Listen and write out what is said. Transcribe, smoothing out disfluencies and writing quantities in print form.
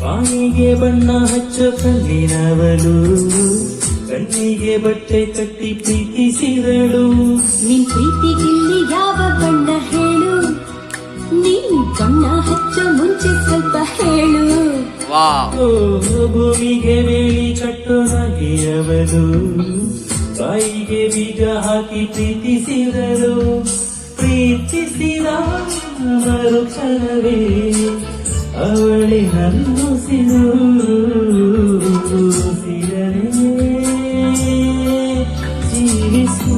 ಬಾಯಿಗೆ ಬಣ್ಣ ಹಚ್ಚ ಕಣ್ಣಿನವಳು, ಕಣ್ಣಿಗೆ ಬಟ್ಟೆ ಕಟ್ಟಿ ಪ್ರೀತಿಸಿದಳು. ನಿನ್ ಪ್ರೀತಿಗಿಲ್ಲಿ ಯಾವ ಬಣ್ಣ ಹೇಳು, ನೀನ್ ಬಣ್ಣ ಹಚ್ಚ ಮುಂಚೆ ಸ್ವಲ್ಪ ಹೇಳು. ಭೂಮಿಗೆ ಬೇಲಿ ಕಟ್ಟು ನಗೆಯವಳು, ಬಾಯಿಗೆ ಬೀಜ ಹಾಕಿ ಪ್ರೀತಿಸಿದಳು. ಪ್ರೀತಿಸಿದ ಮರುಕ್ಷಣವೇ ಅವಳಿ ನನ್ನುಸಿರು ಸಿರನೆ ಜೀವಿಸು.